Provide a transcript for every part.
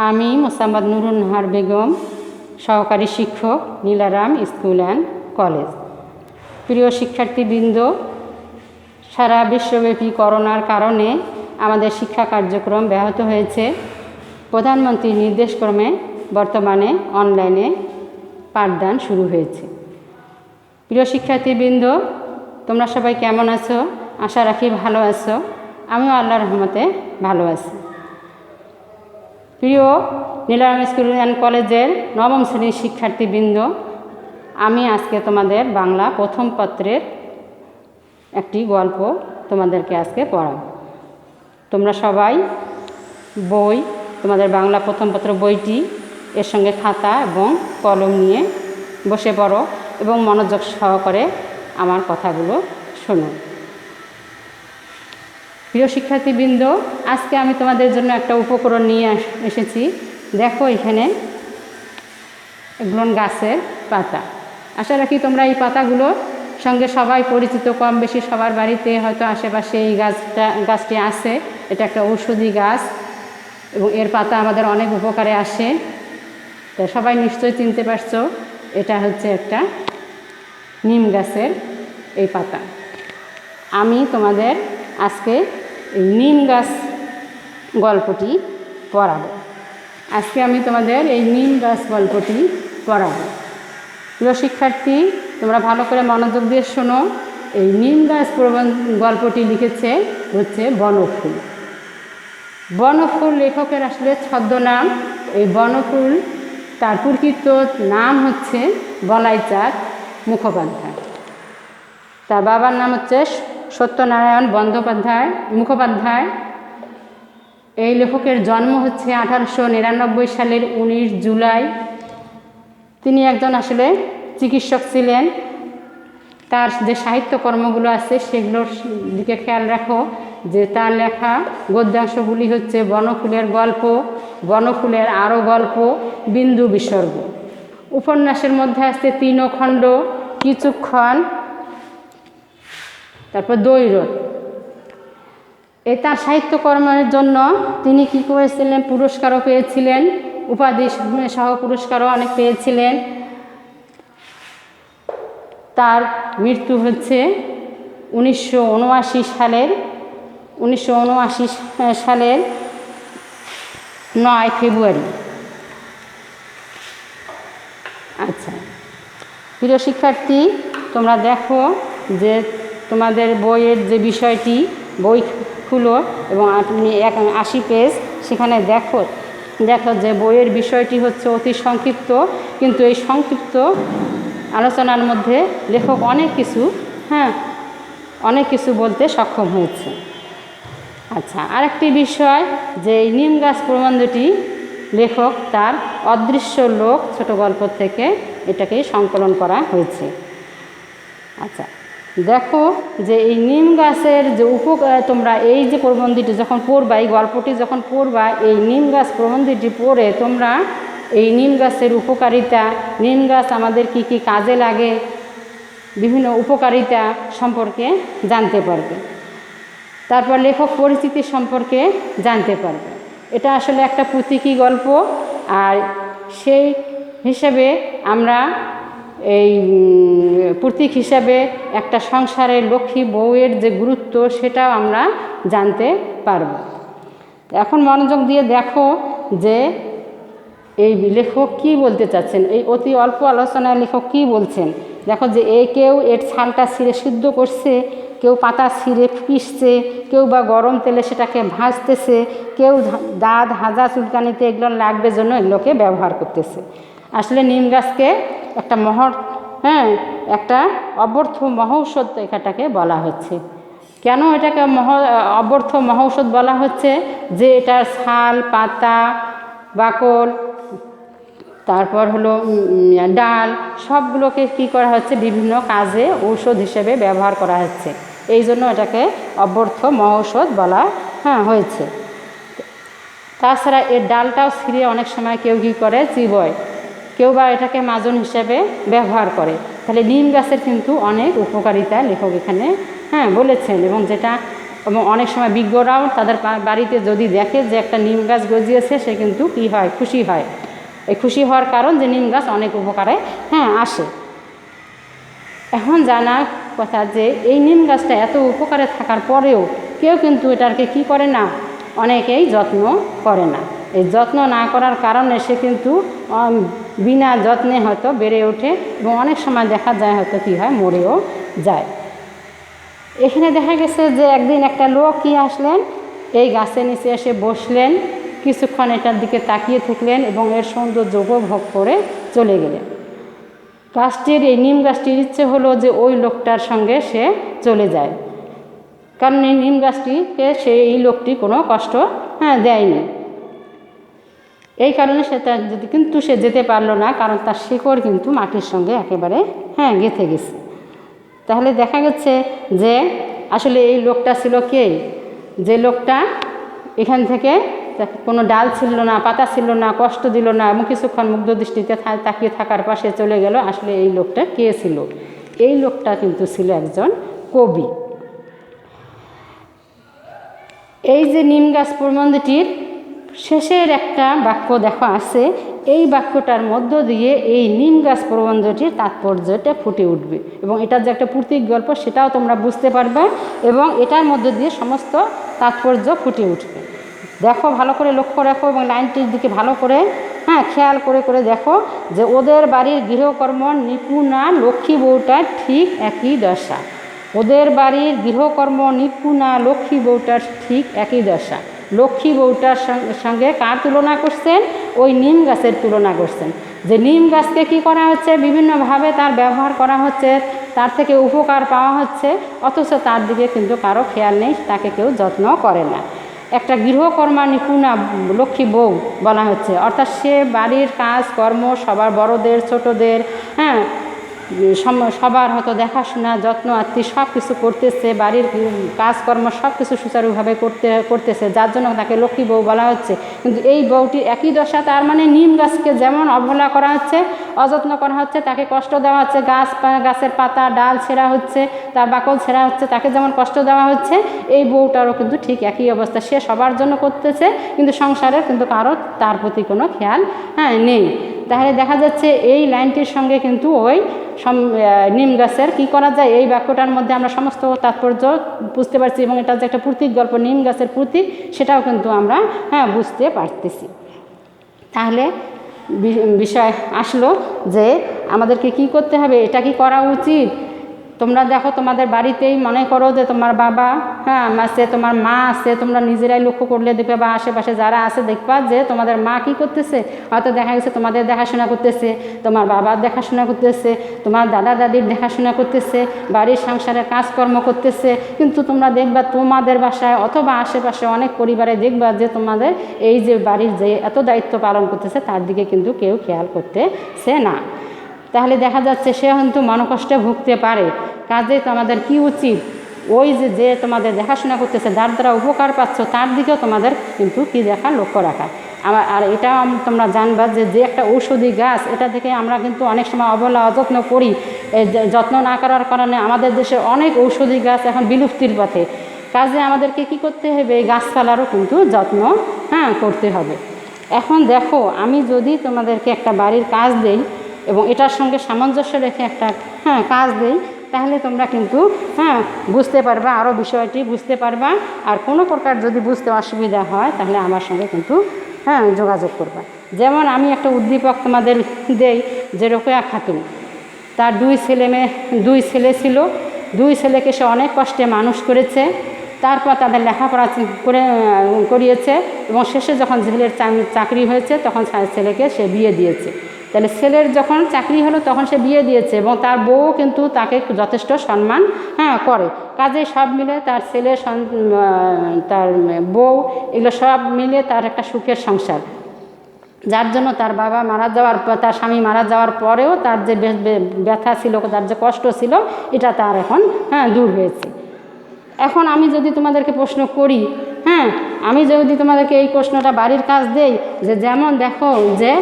আমি মোসাম্মদ নুরুন নাহার বেগম, সহকারী শিক্ষক, নীলারাম স্কুল অ্যান্ড কলেজ। প্রিয় শিক্ষার্থীবৃন্দ, সারা বিশ্বব্যাপী করোনার কারণে আমাদের শিক্ষা কার্যক্রম ব্যাহত হয়েছে। প্রধানমন্ত্রীর নির্দেশক্রমে বর্তমানে অনলাইনে পাঠদান শুরু হয়েছে। প্রিয় শিক্ষার্থীবৃন্দ, তোমরা সবাই কেমন আছো? আশা রাখি ভালো আছো। আমিও আল্লাহর রহমতে ভালো আছি। প্রিয় নীলারাম স্কুল অ্যান্ড কলেজের নবম শ্রেণীর শিক্ষার্থীবৃন্দ, আমি আজকে তোমাদের বাংলা প্রথম পত্রের একটি গল্প তোমাদেরকে আজকে পড়াব। তোমরা সবাই তোমাদের বাংলা প্রথম পত্র বইটি এর সঙ্গে খাতা এবং কলম নিয়ে বসে পড়ো এবং মনোযোগ সহকারে আমার কথাগুলো শোনো। প্রিয় শিক্ষার্থীবৃন্দ, আজকে আমি তোমাদের জন্য একটা উপকরণ নিয়ে এসেছি। দেখো, এখানে এগুলো গাছের পাতা। আশা রাখি তোমরা এই পাতাগুলোর সঙ্গে সবাই পরিচিত, কম বেশি সবার বাড়িতে হয়তো আশেপাশে এই গাছটি আছে। এটা একটা ঔষধি গাছ এবং এর পাতা আমাদের অনেক উপকারে আসে। তো সবাই নিশ্চয়ই চিনতে পারছো, এটা হচ্ছে একটা নিম গাছের এই পাতা। আমি তোমাদের আজকে এই নিম গাছ গল্পটি পড়াবো। আজকে আমি তোমাদের এই নিম গাছ গল্পটি পড়াবো। প্রিয় শিক্ষার্থী, তোমরা ভালো করে মনোযোগ দিয়ে শোনো। এই নিম গাছ গল্পটি লিখেছে হচ্ছে বনফুল। বনফুল লেখকের আসলে ছদ্মনাম। এই বনফুল তার প্রকৃত নাম হচ্ছে বলাইচাঁদ মুখোপাধ্যায়। তার বাবার নাম হচ্ছে সত্যনারায়ণ মুখোপাধ্যায়। এই লেখকের জন্ম হচ্ছে 1899 সালের 19 জুলাই। তিনি একজন আসলে চিকিৎসক ছিলেন। তার যে সাহিত্যকর্মগুলো আছে সেগুলোর দিকে খেয়াল রাখো যে তার লেখা গদ্যাংশগুলি হচ্ছে বনফুলের গল্প, বনফুলের আরও গল্প, বিন্দু বিসর্গ। উপন্যাসের মধ্যে আছে তৃণখণ্ড, কিছুক্ষণ, তারপর দৈরথ। তার সাহিত্যকর্মের জন্য তিনি কী করেছিলেন, পুরস্কারও পেয়েছিলেন, উপাধি সহ পুরস্কারও অনেক পেয়েছিলেন। তার মৃত্যু হচ্ছে 1979 সালের 9 ফেব্রুয়ারি। আচ্ছা, প্রিয় শিক্ষার্থী, তোমরা দেখো যে তোমাদের বইয়ের যে বিষয়টি, বই খুলো এবং 80 পেজ, সেখানে দেখো যে বইয়ের বিষয়টি হচ্ছে অতি সংক্ষিপ্ত, কিন্তু এই সংক্ষিপ্ত আলোচনার মধ্যে লেখক অনেক কিছু বলতে সক্ষম হয়েছে। আচ্ছা, আরেকটি বিষয় যে এই নিম গাছ প্রবন্ধটি লেখক তার অদৃশ্য লোক ছোট গল্প থেকে এটাকে সংকলন করা হয়েছে। আচ্ছা, দেখো যে এই নিম গাছের যে তোমরা এই যে প্রবন্ধটি যখন পড়বা, এই গল্পটি যখন পড়বা, এই নিম গাছ প্রবন্ধটি পড়ে তোমরা এই নিম গাছের উপকারিতা, নিম গাছ আমাদের কি কি কাজে লাগে, বিভিন্ন উপকারিতা সম্পর্কে জানতে পারবে। তারপর লেখক পরিচিতি সম্পর্কে জানতে পারবে। এটা আসলে একটা প্রতীকী গল্প, আর সেই হিসেবে আমরা এই প্রতীক হিসাবে একটা সংসারের লক্ষ্মী বউয়ের যে গুরুত্ব, সেটাও আমরা জানতে পারব। এখন মনোযোগ দিয়ে দেখো যে এই লেখক কী বলতে চাচ্ছেন। এই অতি অল্প আলোচনায় লেখক কী বলছেন দেখো, যে কেউ এর ছালটা ছিঁড়ে সিদ্ধ করছে, কেউ পাতা ছিঁড়ে পিষছে, কেউ বা গরম তেলে সেটাকে ভাজতেছে, কেউ দাঁত হাজা চুলকানিতে এগুলো লাগবে জন্য এগুলোকে ব্যবহার করতেছে। আসলে নিম গাছকে একটা একটা অব্যর্থ মহৌষধ এটাকে বলা হচ্ছে। কেন এটাকে অব্যর্থ মহৌষধ বলা হচ্ছে? যে এটার ছাল, পাতা, বাকল, তারপর হলো ডাল, সবগুলোকে কি করা হচ্ছে, বিভিন্ন কাজে ঔষধ হিসেবে ব্যবহার করা হচ্ছে। এই জন্য এটাকে অব্যর্থ মহৌষধ বলা হয়েছে। তাছাড়া এর ডালটাও ছিঁড়ে অনেক সময় কেউ কী করে, চিবোয়, কেউ বা এটাকে মাজন হিসেবে ব্যবহার করে। তাহলে নিম গাছের কিন্তু অনেক উপকারিতা লেখক এখানে বলেছেন, এবং যেটা এবং অনেক সময় বিজ্ঞরাও তাদের বাড়িতে যদি দেখে যে একটা নিম গাছ গজিয়েছে, সে কিন্তু কী হয়, খুশি হয়। এই খুশি হওয়ার কারণ যে নিম গাছ অনেক উপকারে আসে। এখন জানার কথা যে এই নিম গাছটা এত উপকারে থাকার পরেও কেউ কিন্তু এটাকে কী করে না, অনেকেই যত্ন করে না। এই যত্ন না করার কারণে সে কিন্তু বিনা যত্নে হয়তো বেড়ে ওঠে এবং অনেক সময় দেখা যায় হয়তো কী হয়, মরেও যায়। এখানে দেখা গেছে যে একদিন একটা লোক কি আসলেন, এই গাছের নিচে এসে বসলেন, কিছুক্ষণ এটার দিকে তাকিয়ে থাকলেন এবং এর সৌন্দর্য উপভোগ করে চলে গেলেন। গাছটির, এই নিম গাছটির ইচ্ছে হলো যে ওই লোকটার সঙ্গে সে চলে যায়, কারণ এই নিম গাছটিকে এই লোকটি কোনো কষ্ট দেয়নি। এই কারণে সে কিন্তু সে যেতে পারলো না, কারণ তার শিকড় কিন্তু মাটির সঙ্গে একেবারে গেঁথে গেছে। তাহলে দেখা গেছে যে আসলে এই লোকটা ছিল কে, যে লোকটা এখান থেকে কোনো ডাল ছিল না, পাতা ছিল না, কষ্ট দিল না এবং কিছুক্ষণ মুগ্ধ দৃষ্টিতে তাকিয়ে থাকার পাশে চলে গেল। আসলে এই লোকটা কে ছিল? এই লোকটা কিন্তু ছিল একজন কবি। এই যে নিম গাছ প্রবন্ধটির শেষের একটা বাক্য দেখো আছে, এই বাক্যটার মধ্য দিয়ে এই নিম গাছ প্রবন্ধটির তাৎপর্যটা ফুটে উঠবে এবং এটার যে একটা প্রতীক গল্প সেটাও তোমরা বুঝতে পারবে এবং এটার মধ্য দিয়ে সমস্ত তাৎপর্য ফুটে উঠবে। দেখো, ভালো করে লক্ষ্য রাখো এবং লাইনটির দিকে ভালো করে খেয়াল করে করে দেখো যে ওদের বাড়ির গৃহকর্ম নিপুণা লক্ষ্মী বউটার ঠিক একই দশা। ওদের বাড়ির গৃহকর্ম নিপুণা লক্ষ্মী বউটার ঠিক একই দশা। লক্ষ্মী বউটার সঙ্গে কার তুলনা করছেন? ওই নিম গাছের তুলনা করছেন। যে নিম গাছকে কি করা হচ্ছে, বিভিন্নভাবে তার ব্যবহার করা হচ্ছে, তার থেকে উপকার পাওয়া হচ্ছে, অথচ তার দিকে কিন্তু কারো খেয়াল নেই, তাকে কেউ যত্ন করে না। একটা গৃহকর্মা নিপুণা লক্ষ্মী বউ বলা হচ্ছে, অর্থাৎ সে বাড়ির কাজ কর্ম সবার, বড়দের ছোটদের সবার হয়তো দেখাশোনা যত্ন আত্মীয় সব কিছু করতেছে, বাড়ির কাজকর্ম সব কিছু সুচারুভাবে করতেছে, যার জন্য তাকে লক্ষ্মী বউ বলা হচ্ছে। কিন্তু এই বউটির একই দশা, তার মানে নিম গাছকে যেমন অবহেলা করা হচ্ছে, অযত্ন করা হচ্ছে, তাকে কষ্ট দেওয়া হচ্ছে, গাছের পাতা ডাল ছেঁড়া হচ্ছে, তার বাকল ছেঁড়া হচ্ছে, তাকে যেমন কষ্ট দেওয়া হচ্ছে, এই বউটারও কিন্তু ঠিক একই অবস্থা। সে সবার জন্য করতেছে কিন্তু সংসারের কিন্তু কারো তার প্রতি কোনো খেয়াল নেই। তাহলে দেখা যাচ্ছে এই লাইনটির সঙ্গে কিন্তু ওই নিম গাছের কী করা যায়, এই বাক্যটার মধ্যে আমরা সমস্ত তাৎপর্য বুঝতে পারছি এবং এটা যে একটা প্রতীক গল্প, নিম গাছের প্রতীক, সেটাও কিন্তু আমরা বুঝতে পারতেছি। তাহলে বিষয় আসলো যে আমাদেরকে কি করতে হবে, এটা কি করা উচিত। তোমরা দেখো, তোমাদের বাড়িতেই মনে করো যে তোমার বাবা আছে, তোমার মা আছে, তোমরা নিজেরাই লক্ষ্য করলে দেখবে বা আশেপাশে যারা আছে দেখবা যে তোমাদের মা কি করতেছে, হয়তো দেখা গেছে তোমাদের দেখাশোনা করতেছে, তোমার বাবার দেখাশোনা করতেছে, তোমার দাদা দাদির দেখাশোনা করতেছে, বাড়ির সংসারের কাজকর্ম করতেছে। কিন্তু তোমরা দেখবা তোমাদের বাসায় অথবা আশেপাশে অনেক পরিবারে দেখবা যে তোমাদের এই যে বাড়ির যে এত দায়িত্ব পালন করতেছে তার দিকে কিন্তু কেউ খেয়াল করতেছে না। তাহলে দেখা যাচ্ছে সে কিন্তু মনকষ্টে ভুগতে পারে। কাজে তোমাদের কি উচিত, ওই যে তোমাদের দেখাশোনা করতেছে, যার দ্বারা উপকার পাচ্ছ, তার দিকেও তোমাদের কিন্তু কি দেখা, লক্ষ্য রাখা। আর এটা তোমরা জানবা যে একটা ঔষধি গাছ, এটা থেকে আমরা কিন্তু অনেক সময় অবহেলা অযত্ন করি। যত্ন না করার কারণে আমাদের দেশে অনেক ঔষধি গাছ এখন বিলুপ্তির পথে। কাজে আমাদেরকে কি করতে হবে, এই গাছপালারও কিন্তু যত্ন করতে হবে। এখন দেখো, আমি যদি তোমাদেরকে একটা বাড়ির কাজ দেই এবং এটার সঙ্গে সামঞ্জস্য রেখে একটা কাজ দেই, তাহলে তোমরা কিন্তু বুঝতে পারবা, আরও বিষয়টি বুঝতে পারবা। আর কোনো প্রকার যদি বুঝতে অসুবিধা হয় তাহলে আমার সঙ্গে কিন্তু যোগাযোগ করবা। যেমন আমি একটা উদ্দীপক তোমাদের দেই যে রোকেয়া খাতুন, তার দুই ছেলে ছিল। দুই ছেলেকে সে অনেক কষ্টে মানুষ করেছে, তারপর তাদের লেখাপড়া করিয়েছে এবং শেষে যখন ছেলের চাকরি হয়েছে তখন ছেলেকে সে বিয়ে দিয়েছে। তাহলে ছেলের যখন চাকরি হলো তখন সে বিয়ে দিয়েছে এবং তার বউ কিন্তু তাকে যথেষ্ট সম্মান করে। কাজে সব মিলে তার ছেলে, তার বউ, এগুলো সব মিলে তার একটা সুখের সংসার। যার জন্য তার বাবা মারা যাওয়ার পর, তার স্বামী মারা যাওয়ার পরেও তার যে ব্যথা ছিল, তার যে কষ্ট ছিল, এটা তার এখন দূর হয়েছে। এখন আমি যদি তোমাদেরকে প্রশ্ন করি, আমি যদি তোমাদেরকে এই প্রশ্নটা বাড়ির কাজ দেই যে যেমন দেখো যে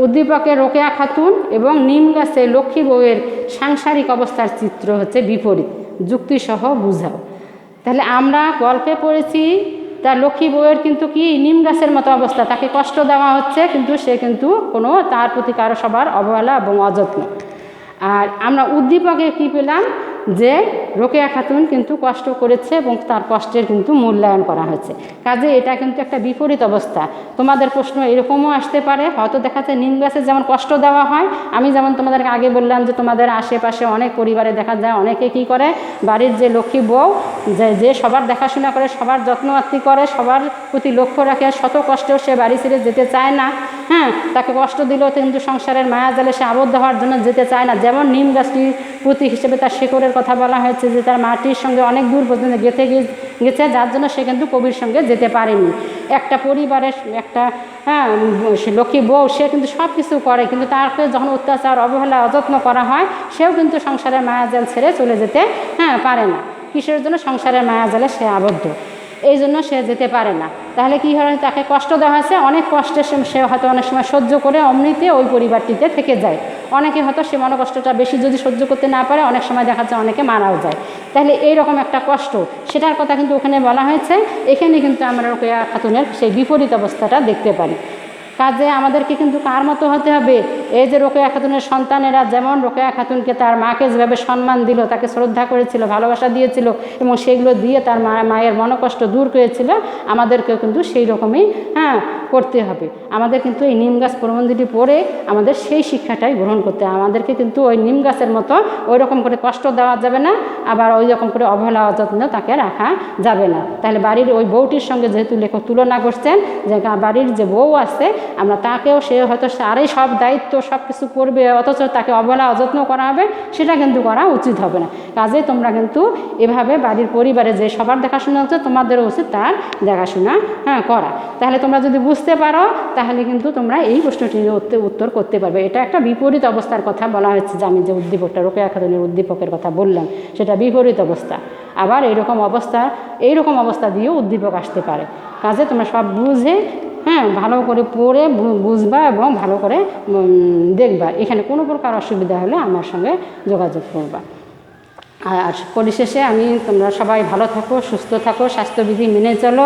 উদ্দীপকের রোকেয়া খাতুন এবং নিম গাছে লক্ষ্মী বউয়ের সাংসারিক অবস্থার চিত্র হচ্ছে বিপরীত, যুক্তিসহ বুঝাও। তাহলে আমরা গল্পে পড়েছি তার লক্ষ্মী বউয়ের কিন্তু কি নিম গাছের মতো অবস্থা, তাকে কষ্ট দেওয়া হচ্ছে, কিন্তু সে কিন্তু কোনো তার প্রতি কারো সবার অবহেলা এবং অযত্ন। আর আমরা উদ্দীপকে কি পেলাম, যে রোকেয়া খাতুন কিন্তু কষ্ট করেছে এবং তার কষ্টের কিন্তু মূল্যায়ন করা হয়েছে। কাজে এটা কিন্তু একটা বিপরীত অবস্থা। তোমাদের প্রশ্ন এরকমও আসতে পারে, হয়তো দেখা যায় নিম গাছে যেমন কষ্ট দেওয়া হয়, আমি যেমন তোমাদেরকে আগে বললাম যে তোমাদের আশেপাশে অনেক পরিবারে দেখা যায় অনেকে কি করে, বাড়ির যে লক্ষ্মী বউ যে সবার দেখাশোনা করে, সবার যত্ন আত্তি করে, সবার প্রতি লক্ষ্য রাখে, শত কষ্টেও সে বাড়ি ছেড়ে যেতে চায় না। হ্যাঁ, তাকে কষ্ট দিলেও কিন্তু সংসারের মায়া জালে সে আবদ্ধ হওয়ার জন্য যেতে চায় না। যেমন নিম গাছটির প্রতীক হিসেবে তার শেকড়ের কথা বলা হয়েছে, যে তার মাটির সঙ্গে অনেক দূর পর্যন্ত গেঁথে গেছে, যার জন্য সে কিন্তু কবির সঙ্গে যেতে পারেনি। একটা পরিবারের একটা লক্ষ্মী বউ সে কিন্তু সব কিছু করে, কিন্তু তাকে যখন অত্যাচার, অবহেলা, অযত্ন করা হয়, সেও কিন্তু সংসারের মায়াজাল ছেড়ে চলে যেতে পারে না। কিসের জন্য? সংসারের মায়াজালে সে আবদ্ধ, এই জন্য সে যেতে পারে না। তাহলে কি হয়, তাকে কষ্ট দেওয়া হয়েছে, অনেক কষ্টে সে হয়তো অনেক সময় সহ্য করে অমনিতে ওই পরিবারটিতে থেকে যায়। অনেকে হয়তো সে মনোকষ্টটা বেশি যদি সহ্য করতে না পারে, অনেক সময় দেখা যায় অনেকে মারাও যায়। তাহলে এইরকম একটা কষ্ট, সেটার কথা কিন্তু ওখানে বলা হয়েছে। এখানে কিন্তু আমরা রোকেয়া খাতুনের সেই বিপরীত অবস্থাটা দেখতে পারি। কাজে আমাদেরকে কিন্তু কার মতো হতে হবে, এই যে রোকেয়া খাতুনের সন্তানেরা যেমন রোকেয়া খাতুনকে তার মাকে যেভাবে সম্মান দিল, তাকে শ্রদ্ধা করেছিল, ভালোবাসা দিয়েছিল এবং সেগুলো দিয়ে তার মায়ের মনোকষ্ট দূর করেছিল, আমাদেরকেও কিন্তু সেই রকমই করতে হবে। আমাদের কিন্তু এই নিম গাছ প্রবন্ধটি পড়ে আমাদের সেই শিক্ষাটাই গ্রহণ করতে হবে। আমাদেরকে কিন্তু ওই নিম গাছের মতো ওই রকম করে কষ্ট দেওয়া যাবে না, আবার ওই রকম করে অবহেলা অযত্ন তাকে রাখা যাবে না। তাহলে বাড়ির ওই বউটির সঙ্গে যেহেতু লেখক তুলনা করছেন, যে বাড়ির যে বউ আছে আমরা তাকেও, সে হয়তো আরই সব দায়িত্ব সব কিছু করবে, অথচ তাকে অবহেলা অযত্ন করা হবে, সেটা কিন্তু করা উচিত হবে না। কাজে তোমরা কিন্তু এভাবে বাড়ির পরিবারে যে সবার দেখাশোনা হচ্ছে, তোমাদেরও উচিত তার দেখাশোনা করা। তাহলে তোমরা যদি বুঝতে পারো, তাহলে কিন্তু তোমরা এই প্রশ্নটির উত্তর করতে পারবে। এটা একটা বিপরীত অবস্থার কথা বলা হচ্ছে, যে আমি যে উদ্দীপকটা রোকেয়া খাতুনের উদ্দীপকের কথা বললাম, সেটা বিপরীত অবস্থা। আবার এইরকম অবস্থা দিয়েও উদ্দীপক আসতে পারে। কাজে তোমরা সব বুঝে ভালো করে পড়ে বুঝবা এবং ভালো করে দেখবা। এখানে কোনো প্রকার অসুবিধা হলে আমার সঙ্গে যোগাযোগ করবা। আর পরিশেষে তোমরা সবাই ভালো থাকো, সুস্থ থাকো, স্বাস্থ্যবিধি মেনে চলো।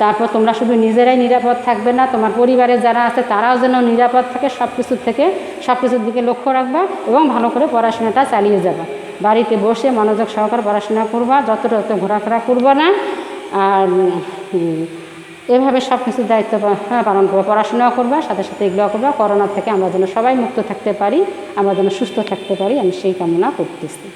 তারপর তোমরা শুধু নিজেরাই নিরাপদ থাকবে না, তোমার পরিবারে যারা আছে তারাও যেন নিরাপদ থাকে, সব কিছুর দিকে লক্ষ্য রাখবা এবং ভালো করে পড়াশোনাটা চালিয়ে যাবা। বাড়িতে বসে মনোযোগ সহকারে পড়াশোনা করবা, যত ঘোরাফেরা করবা না। আর এভাবে সব কিছুর দায়িত্ব পালন করবা, পড়াশোনাও করবা, সাথে সাথে এগুলো করবা। করোনা থেকে আমরা যেন সবাই মুক্ত থাকতে পারি, আমরা যেন সুস্থ থাকতে পারি, আমি সেই কামনা করতেছি।